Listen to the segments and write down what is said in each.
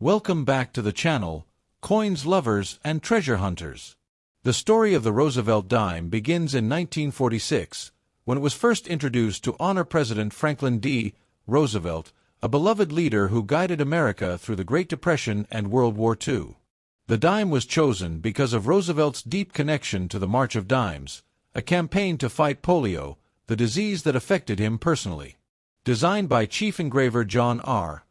Welcome back to the channel, coins lovers and treasure hunters. The story of the Roosevelt dime begins in 1946, when it was first introduced to honor President Franklin D. Roosevelt, a beloved leader who guided America through the Great Depression and World War II. The dime was chosen because of Roosevelt's deep connection to the March of Dimes, a campaign to fight polio, the disease that affected him personally. Designed by chief engraver John R.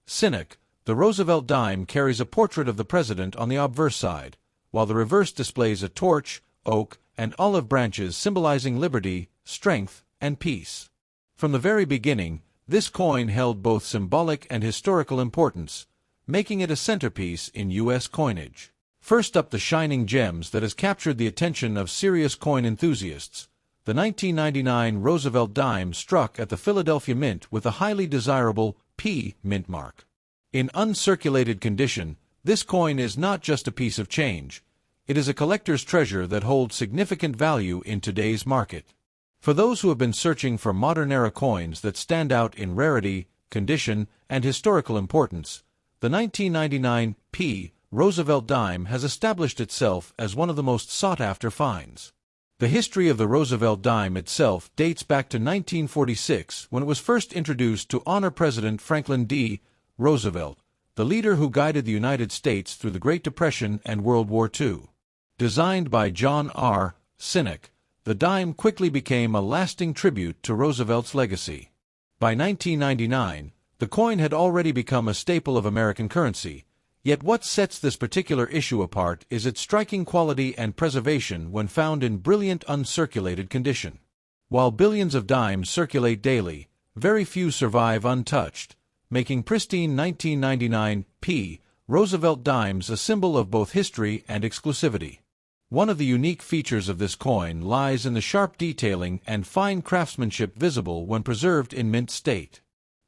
Sinnock, the Roosevelt dime carries a portrait of the president on the obverse side, while the reverse displays a torch, oak, and olive branches symbolizing liberty, strength, and peace. From the very beginning, this coin held both symbolic and historical importance, making it a centerpiece in U.S. coinage. First up, the shining gems that has captured the attention of serious coin enthusiasts. The 1999 Roosevelt dime struck at the Philadelphia Mint with a highly desirable P mint mark. In uncirculated condition, this coin is not just a piece of change. It is a collector's treasure that holds significant value in today's market. For those who have been searching for modern-era coins that stand out in rarity, condition, and historical importance, the 1999 P Roosevelt dime has established itself as one of the most sought-after finds. The history of the Roosevelt dime itself dates back to 1946, when it was first introduced to honor President Franklin D. Roosevelt, the leader who guided the United States through the Great Depression and World War II. Designed by John R. Sinnock, the dime quickly became a lasting tribute to Roosevelt's legacy. By 1999, the coin had already become a staple of American currency, yet what sets this particular issue apart is its striking quality and preservation when found in brilliant uncirculated condition. While billions of dimes circulate daily, very few survive untouched, making pristine 1999 P Roosevelt dimes a symbol of both history and exclusivity. One of the unique features of this coin lies in the sharp detailing and fine craftsmanship visible when preserved in mint state.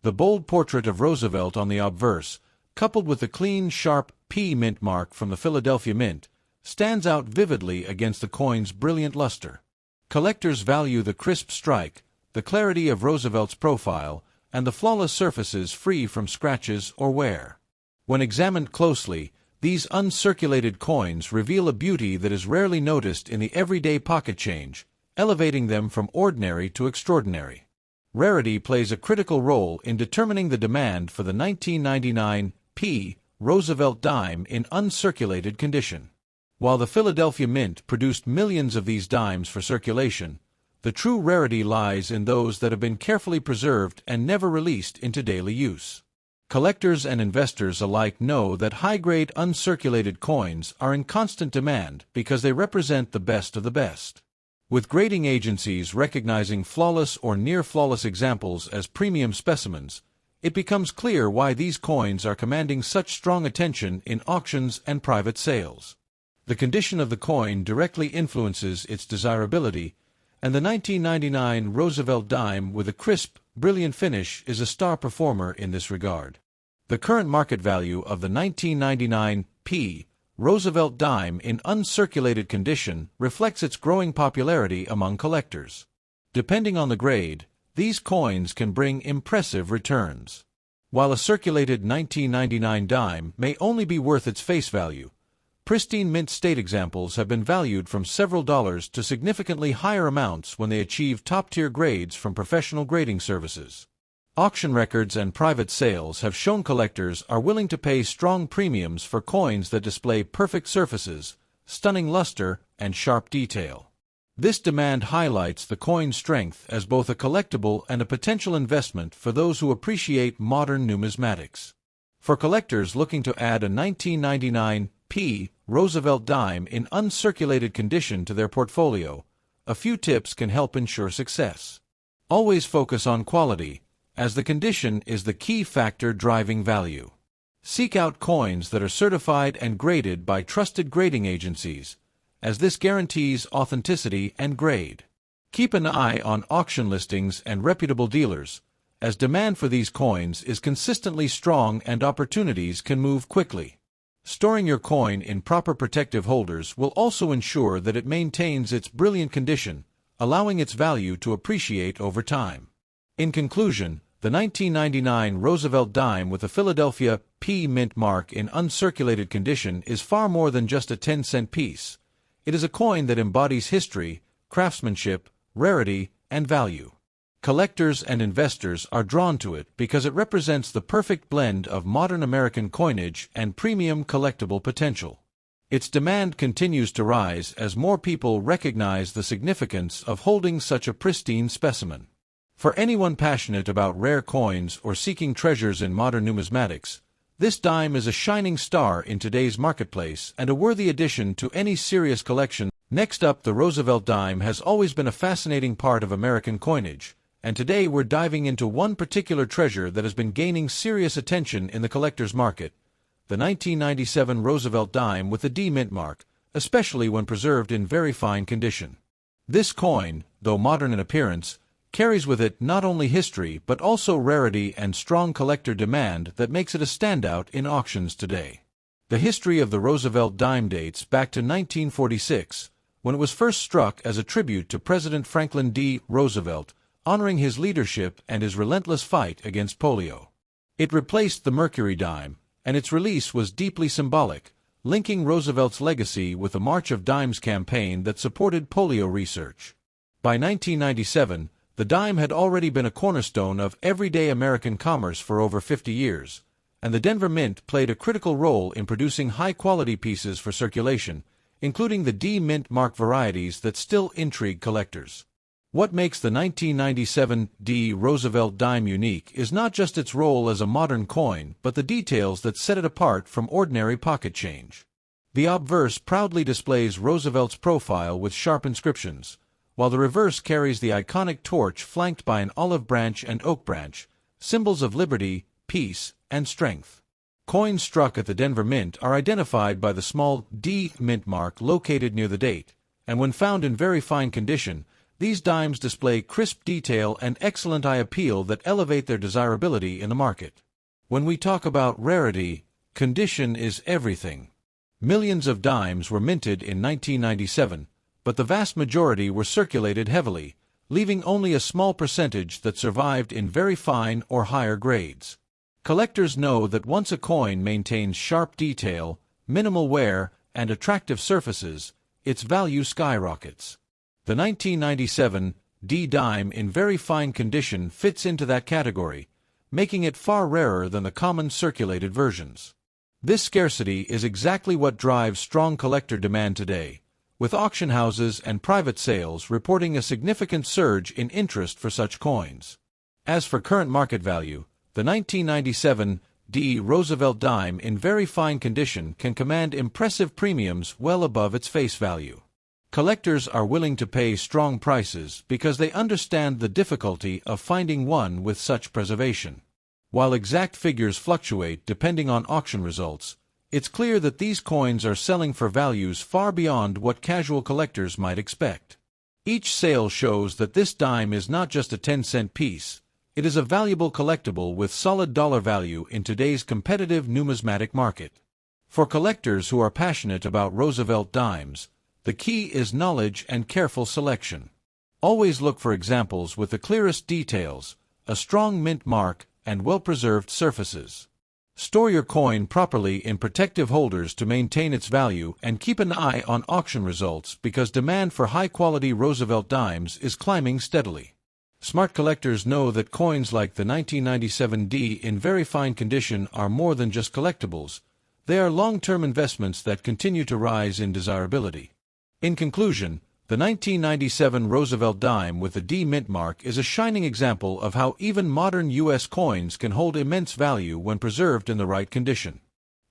The bold portrait of Roosevelt on the obverse, coupled with the clean, sharp P mint mark from the Philadelphia Mint, stands out vividly against the coin's brilliant luster. Collectors value the crisp strike, the clarity of Roosevelt's profile, and the flawless surfaces free from scratches or wear. When examined closely, these uncirculated coins reveal a beauty that is rarely noticed in the everyday pocket change, elevating them from ordinary to extraordinary. Rarity plays a critical role in determining the demand for the 1999 P Roosevelt dime in uncirculated condition. While the Philadelphia Mint produced millions of these dimes for circulation, the true rarity lies in those that have been carefully preserved and never released into daily use. Collectors and investors alike know that high-grade uncirculated coins are in constant demand because they represent the best of the best. With grading agencies recognizing flawless or near-flawless examples as premium specimens, it becomes clear why these coins are commanding such strong attention in auctions and private sales. The condition of the coin directly influences its desirability, and the 1999 Roosevelt dime with a crisp, brilliant finish is a star performer in this regard. The current market value of the 1999 P Roosevelt dime in uncirculated condition reflects its growing popularity among collectors. Depending on the grade, these coins can bring impressive returns. While a circulated 1999 dime may only be worth its face value, pristine mint state examples have been valued from several dollars to significantly higher amounts when they achieve top-tier grades from professional grading services. Auction records and private sales have shown collectors are willing to pay strong premiums for coins that display perfect surfaces, stunning luster, and sharp detail. This demand highlights the coin's strength as both a collectible and a potential investment for those who appreciate modern numismatics. For collectors looking to add a 1999 P Roosevelt dime in uncirculated condition to their portfolio, a few tips can help ensure success. Always focus on quality, as the condition is the key factor driving value. Seek out coins that are certified and graded by trusted grading agencies, as this guarantees authenticity and grade. Keep an eye on auction listings and reputable dealers, as demand for these coins is consistently strong and opportunities can move quickly. Storing your coin in proper protective holders will also ensure that it maintains its brilliant condition, allowing its value to appreciate over time. In conclusion, The 1999 Roosevelt dime with a Philadelphia P mint mark in uncirculated condition is far more than just a 10-cent piece. It is a coin that embodies history, craftsmanship, rarity, and value. Collectors and investors are drawn to it because it represents the perfect blend of modern American coinage and premium collectible potential. Its demand continues to rise as more people recognize the significance of holding such a pristine specimen. For anyone passionate about rare coins or seeking treasures in modern numismatics, this dime is a shining star in today's marketplace and a worthy addition to any serious collection. Next up, the Roosevelt dime has always been a fascinating part of American coinage, and today we're diving into one particular treasure that has been gaining serious attention in the collector's market: the 1997 Roosevelt dime with the D mint mark, especially when preserved in very fine condition. This coin, though modern in appearance, carries with it not only history but also rarity and strong collector demand that makes it a standout in auctions today. The history of the Roosevelt dime dates back to 1946, when it was first struck as a tribute to President Franklin D. Roosevelt, honoring his leadership and his relentless fight against polio. It replaced the Mercury dime, and its release was deeply symbolic, linking Roosevelt's legacy with the March of Dimes campaign that supported polio research. By 1997, the dime had already been a cornerstone of everyday American commerce for over 50 years, and the Denver Mint played a critical role in producing high-quality pieces for circulation, including the D mint mark varieties that still intrigue collectors. What makes the 1997 D Roosevelt dime unique is not just its role as a modern coin, but the details that set it apart from ordinary pocket change. The obverse proudly displays Roosevelt's profile with sharp inscriptions, while the reverse carries the iconic torch flanked by an olive branch and oak branch, symbols of liberty, peace, and strength. Coins struck at the Denver Mint are identified by the small D mint mark located near the date, and when found in very fine condition, these dimes display crisp detail and excellent eye appeal that elevate their desirability in the market. When we talk about rarity, condition is everything. Millions of dimes were minted in 1997, but the vast majority were circulated heavily, leaving only a small percentage that survived in very fine or higher grades. Collectors know that once a coin maintains sharp detail, minimal wear, and attractive surfaces, its value skyrockets. The 1997 D dime in very fine condition fits into that category, making it far rarer than the common circulated versions. This scarcity is exactly what drives strong collector demand today, with auction houses and private sales reporting a significant surge in interest for such coins. As for current market value, the 1997 D Roosevelt dime in very fine condition can command impressive premiums well above its face value. Collectors are willing to pay strong prices because they understand the difficulty of finding one with such preservation. While exact figures fluctuate depending on auction results, it's clear that these coins are selling for values far beyond what casual collectors might expect. Each sale shows that this dime is not just a 10-cent piece, it is a valuable collectible with solid dollar value in today's competitive numismatic market. For collectors who are passionate about Roosevelt dimes, the key is knowledge and careful selection. Always look for examples with the clearest details, a strong mint mark, and well-preserved surfaces. Store your coin properly in protective holders to maintain its value, and keep an eye on auction results because demand for high-quality Roosevelt dimes is climbing steadily. Smart collectors know that coins like the 1997 D in very fine condition are more than just collectibles. They are long-term investments that continue to rise in desirability. In conclusion, the 1997 Roosevelt dime with the D mint mark is a shining example of how even modern U.S. coins can hold immense value when preserved in the right condition.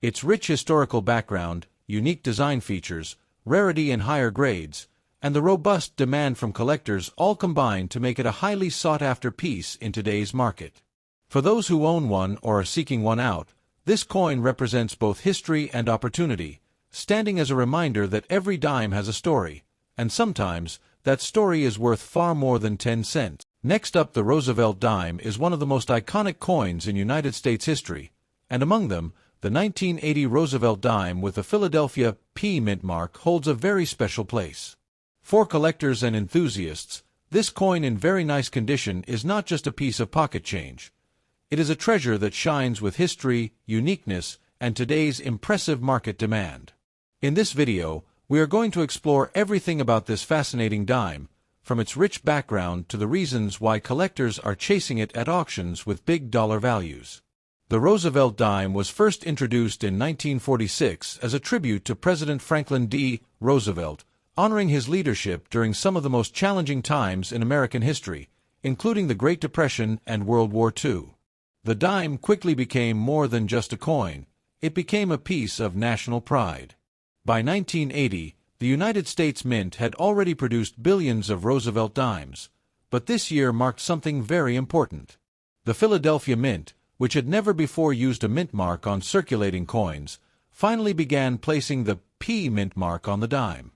Its rich historical background, unique design features, rarity in higher grades, and the robust demand from collectors all combine to make it a highly sought-after piece in today's market. For those who own one or are seeking one out, this coin represents both history and opportunity, standing as a reminder that every dime has a story, and sometimes, that story is worth far more than 10 cents. Next up, the Roosevelt dime is one of the most iconic coins in United States history, and among them, the 1980 Roosevelt dime with the Philadelphia P mint mark holds a very special place. For collectors and enthusiasts, this coin in very nice condition is not just a piece of pocket change. It is a treasure that shines with history, uniqueness, and today's impressive market demand. In this video, we are going to explore everything about this fascinating dime, from its rich background to the reasons why collectors are chasing it at auctions with big dollar values. The Roosevelt dime was first introduced in 1946 as a tribute to President Franklin D. Roosevelt, honoring his leadership during some of the most challenging times in American history, including the Great Depression and World War II. The dime quickly became more than just a coin. It became a piece of national pride. By 1980, the United States Mint had already produced billions of Roosevelt dimes, but this year marked something very important. The Philadelphia Mint, which had never before used a mint mark on circulating coins, finally began placing the P mint mark on the dime.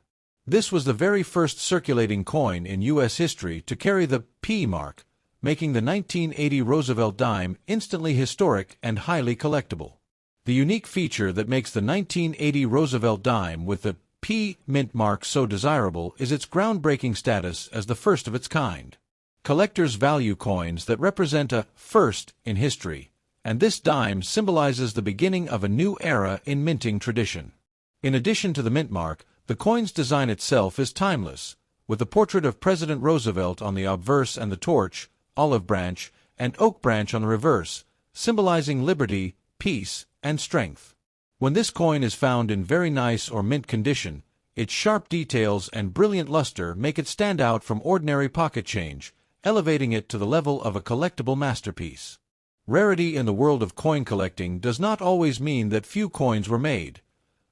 This was the very first circulating coin in U.S. history to carry the P mark, making the 1980 Roosevelt dime instantly historic and highly collectible. The unique feature that makes the 1980 Roosevelt dime with the P mint mark so desirable is its groundbreaking status as the first of its kind. Collectors value coins that represent a first in history, and this dime symbolizes the beginning of a new era in minting tradition. In addition to the mint mark, the coin's design itself is timeless, with the portrait of President Roosevelt on the obverse and the torch, olive branch, and oak branch on the reverse, symbolizing liberty, peace, and strength. When this coin is found in very nice or mint condition, its sharp details and brilliant luster make it stand out from ordinary pocket change, elevating it to the level of a collectible masterpiece. Rarity in the world of coin collecting does not always mean that few coins were made.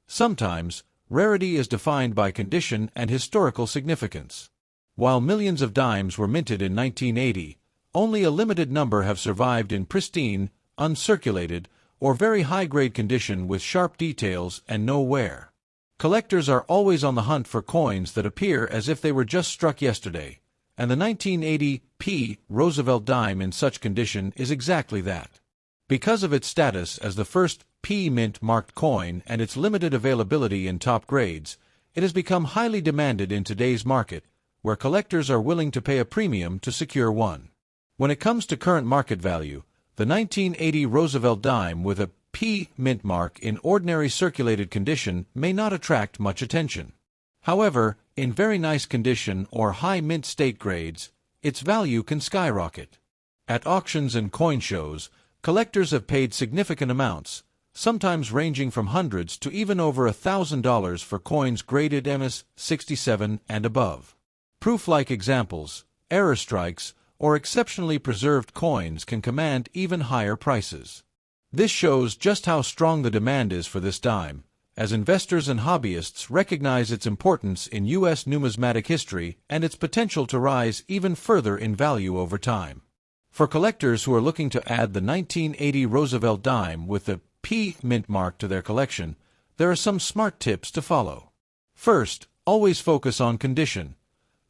Sometimes, rarity is defined by condition and historical significance. While millions of dimes were minted in 1980, only a limited number have survived in pristine, uncirculated, or very high-grade condition with sharp details and no wear. Collectors are always on the hunt for coins that appear as if they were just struck yesterday, and the 1980 P. Roosevelt dime in such condition is exactly that. Because of its status as the first P mint-marked coin and its limited availability in top grades, it has become highly demanded in today's market, where collectors are willing to pay a premium to secure one. When it comes to current market value, the 1980 Roosevelt dime with a P mint mark in ordinary circulated condition may not attract much attention. However, in very nice condition or high mint state grades, its value can skyrocket. At auctions and coin shows, collectors have paid significant amounts, sometimes ranging from hundreds to even over $1,000 for coins graded MS-67 and above. Proof-like examples, error strikes, or exceptionally preserved coins can command even higher prices. This shows just how strong the demand is for this dime, as investors and hobbyists recognize its importance in U.S. numismatic history and its potential to rise even further in value over time. For collectors who are looking to add the 1980 Roosevelt dime with the P mint mark to their collection, there are some smart tips to follow. First, always focus on condition.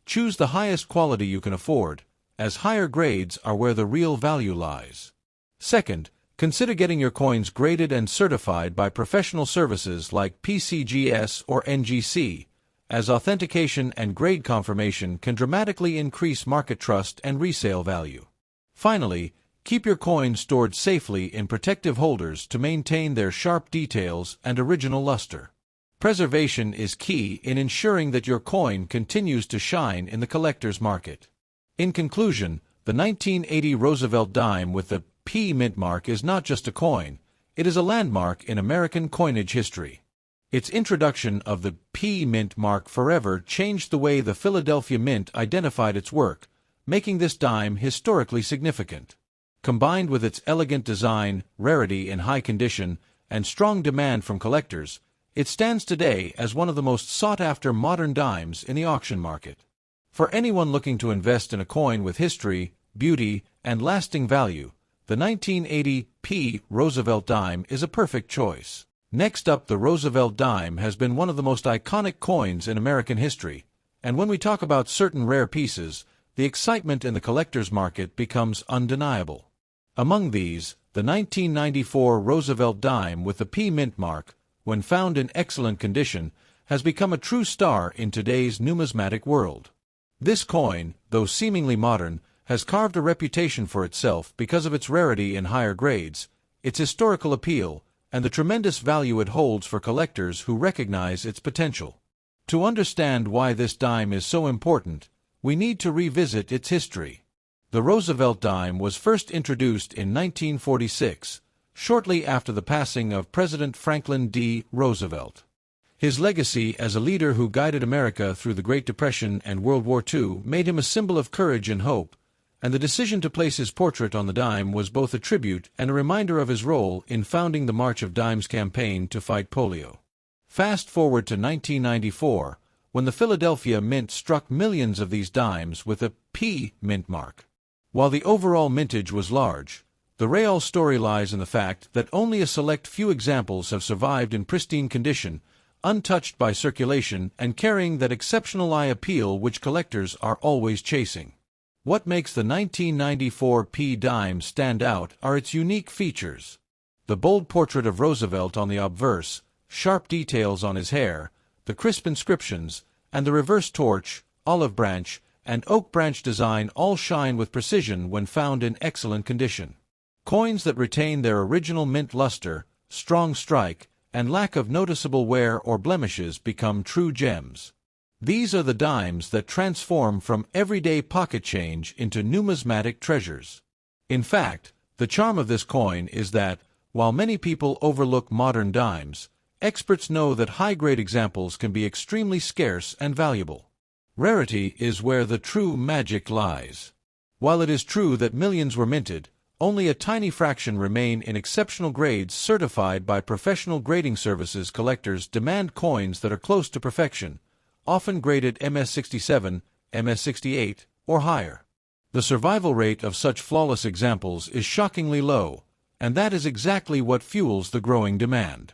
Choose the highest quality you can afford, as higher grades are where the real value lies. Second, consider getting your coins graded and certified by professional services like PCGS or NGC, as authentication and grade confirmation can dramatically increase market trust and resale value. Finally, keep your coins stored safely in protective holders to maintain their sharp details and original luster. Preservation is key in ensuring that your coin continues to shine in the collector's market. In conclusion, the 1980 Roosevelt dime with the P mint mark is not just a coin, it is a landmark in American coinage history. Its introduction of the P mint mark forever changed the way the Philadelphia Mint identified its work, making this dime historically significant. Combined with its elegant design, rarity in high condition, and strong demand from collectors, it stands today as one of the most sought-after modern dimes in the auction market. For anyone looking to invest in a coin with history, beauty, and lasting value, the 1980 P. Roosevelt dime is a perfect choice. Next up, the Roosevelt dime has been one of the most iconic coins in American history, and when we talk about certain rare pieces, the excitement in the collector's market becomes undeniable. Among these, the 1994 Roosevelt dime with the P mint mark, when found in excellent condition, has become a true star in today's numismatic world. This coin, though seemingly modern, has carved a reputation for itself because of its rarity in higher grades, its historical appeal, and the tremendous value it holds for collectors who recognize its potential. To understand why this dime is so important, we need to revisit its history. The Roosevelt dime was first introduced in 1946, shortly after the passing of President Franklin D. Roosevelt. His legacy as a leader who guided America through the Great Depression and World War II made him a symbol of courage and hope, and the decision to place his portrait on the dime was both a tribute and a reminder of his role in founding the March of Dimes campaign to fight polio. Fast forward to 1994, when the Philadelphia Mint struck millions of these dimes with a P mint mark. While the overall mintage was large, the real story lies in the fact that only a select few examples have survived in pristine condition, untouched by circulation and carrying that exceptional eye appeal which collectors are always chasing. What makes the 1994 P dime stand out are its unique features. The bold portrait of Roosevelt on the obverse, sharp details on his hair, the crisp inscriptions, and the reverse torch, olive branch, and oak branch design all shine with precision when found in excellent condition. Coins that retain their original mint luster, strong strike, and lack of noticeable wear or blemishes become true gems. These are the dimes that transform from everyday pocket change into numismatic treasures. In fact, the charm of this coin is that, while many people overlook modern dimes, experts know that high-grade examples can be extremely scarce and valuable. Rarity is where the true magic lies. While it is true that millions were minted, only a tiny fraction remain in exceptional grades certified by professional grading services. Collectors demand coins that are close to perfection, often graded MS67, MS68, or higher. The survival rate of such flawless examples is shockingly low, and that is exactly what fuels the growing demand.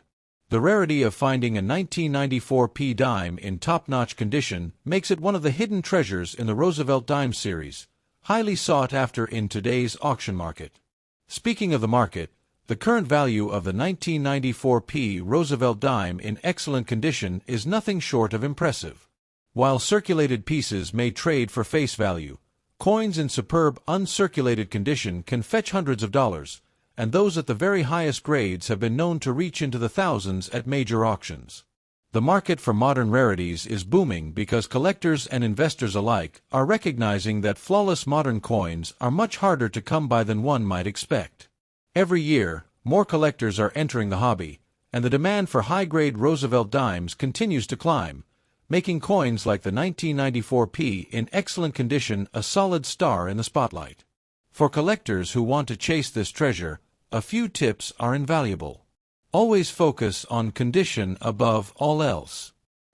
The rarity of finding a 1994 P dime in top-notch condition makes it one of the hidden treasures in the Roosevelt dime series, highly sought after in today's auction market. Speaking of the market, the current value of the 1994 P Roosevelt dime in excellent condition is nothing short of impressive. While circulated pieces may trade for face value, coins in superb uncirculated condition can fetch hundreds of dollars, and those at the very highest grades have been known to reach into the thousands at major auctions. The market for modern rarities is booming because collectors and investors alike are recognizing that flawless modern coins are much harder to come by than one might expect. Every year, more collectors are entering the hobby, and the demand for high-grade Roosevelt dimes continues to climb, making coins like the 1994 P in excellent condition a solid star in the spotlight. For collectors who want to chase this treasure, a few tips are invaluable. Always focus on condition above all else.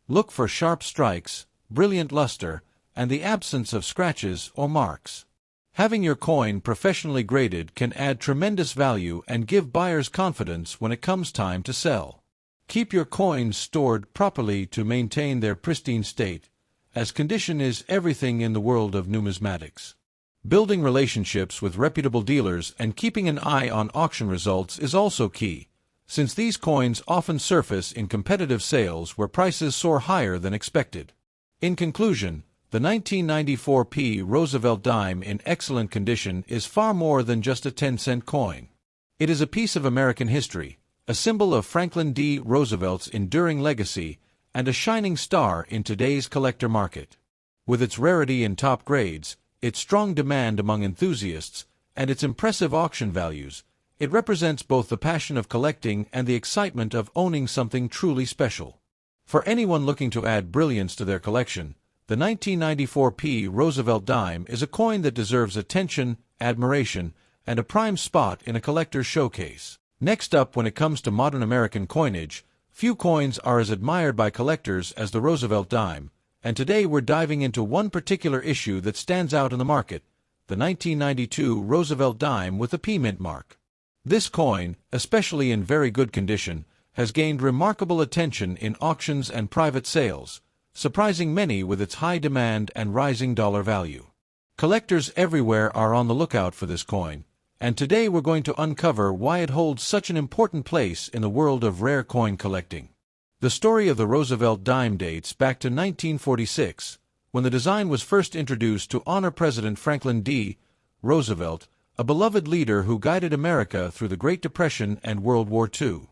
Look for sharp strikes, brilliant luster, and the absence of scratches or marks. Having your coin professionally graded can add tremendous value and give buyers confidence when it comes time to sell. Keep your coins stored properly to maintain their pristine state, as condition is everything in the world of numismatics. Building relationships with reputable dealers and keeping an eye on auction results is also key, since these coins often surface in competitive sales where prices soar higher than expected. In conclusion, the 1994 P Roosevelt dime in excellent condition is far more than just a 10-cent coin. It is a piece of American history, a symbol of Franklin D. Roosevelt's enduring legacy, and a shining star in today's collector market. With its rarity in top grades, its strong demand among enthusiasts, and its impressive auction values, it represents both the passion of collecting and the excitement of owning something truly special. For anyone looking to add brilliance to their collection, the 1994 P Roosevelt dime is a coin that deserves attention, admiration, and a prime spot in a collector's showcase. Next up, when it comes to modern American coinage, few coins are as admired by collectors as the Roosevelt dime, and today we're diving into one particular issue that stands out in the market, the 1992 Roosevelt dime with a P mint mark. This coin, especially in very good condition, has gained remarkable attention in auctions and private sales, surprising many with its high demand and rising dollar value. Collectors everywhere are on the lookout for this coin, and today we're going to uncover why it holds such an important place in the world of rare coin collecting. The story of the Roosevelt dime dates back to 1946, when the design was first introduced to honor President Franklin D. Roosevelt, a beloved leader who guided America through the Great Depression and World War II.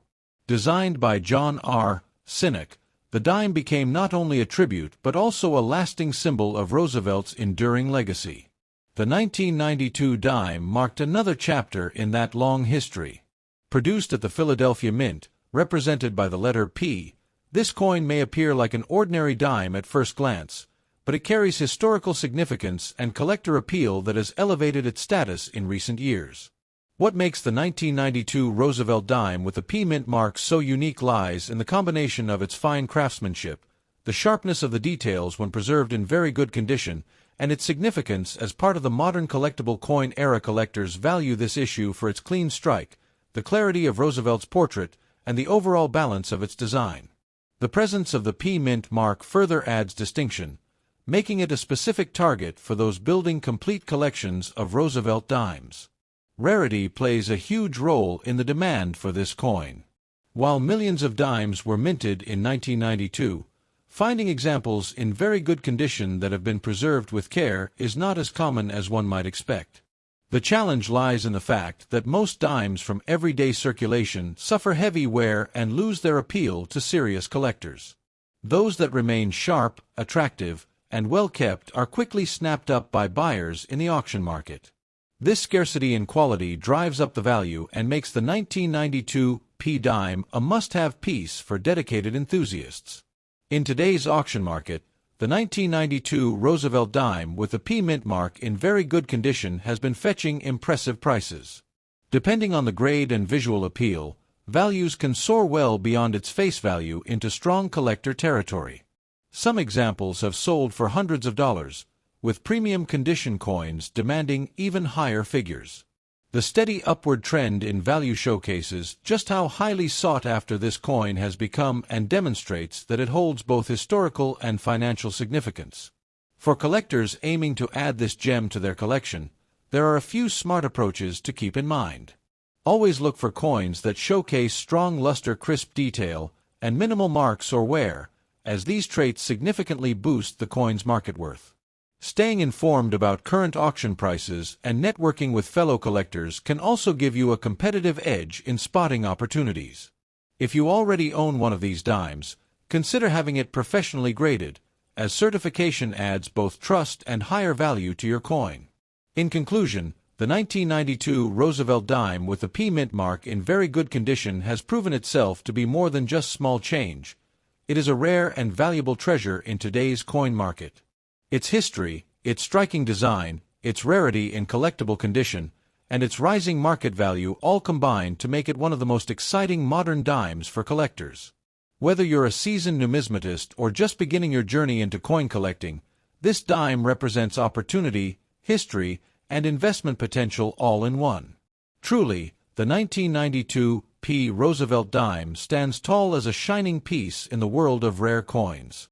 Designed by John R. Sinek, the dime became not only a tribute but also a lasting symbol of Roosevelt's enduring legacy. The 1992 dime marked another chapter in that long history. Produced at the Philadelphia Mint, represented by the letter P, this coin may appear like an ordinary dime at first glance, but it carries historical significance and collector appeal that has elevated its status in recent years. What makes the 1992 Roosevelt dime with the P mint mark so unique lies in the combination of its fine craftsmanship, the sharpness of the details when preserved in very good condition, and its significance as part of the modern collectible coin era. Collectors value this issue for its clean strike, the clarity of Roosevelt's portrait, and the overall balance of its design. The presence of the P mint mark further adds distinction, making it a specific target for those building complete collections of Roosevelt dimes. Rarity plays a huge role in the demand for this coin. While millions of dimes were minted in 1992, finding examples in very good condition that have been preserved with care is not as common as one might expect. The challenge lies in the fact that most dimes from everyday circulation suffer heavy wear and lose their appeal to serious collectors. Those that remain sharp, attractive, and well-kept are quickly snapped up by buyers in the auction market. This scarcity in quality drives up the value and makes the 1992 P dime a must-have piece for dedicated enthusiasts. In today's auction market, the 1992 Roosevelt dime with the P mint mark in very good condition has been fetching impressive prices. Depending on the grade and visual appeal, values can soar well beyond its face value into strong collector territory. Some examples have sold for hundreds of dollars, with premium condition coins demanding even higher figures. The steady upward trend in value showcases just how highly sought after this coin has become and demonstrates that it holds both historical and financial significance. For collectors aiming to add this gem to their collection, there are a few smart approaches to keep in mind. Always look for coins that showcase strong luster, crisp detail, and minimal marks or wear, as these traits significantly boost the coin's market worth. Staying informed about current auction prices and networking with fellow collectors can also give you a competitive edge in spotting opportunities. If you already own one of these dimes, consider having it professionally graded, as certification adds both trust and higher value to your coin. In conclusion, the 1992 Roosevelt dime with the P mint mark in very good condition has proven itself to be more than just small change. It is a rare and valuable treasure in today's coin market. Its history, its striking design, its rarity in collectible condition, and its rising market value all combine to make it one of the most exciting modern dimes for collectors. Whether you're a seasoned numismatist or just beginning your journey into coin collecting, this dime represents opportunity, history, and investment potential all in one. Truly, the 1992 P. Roosevelt dime stands tall as a shining piece in the world of rare coins.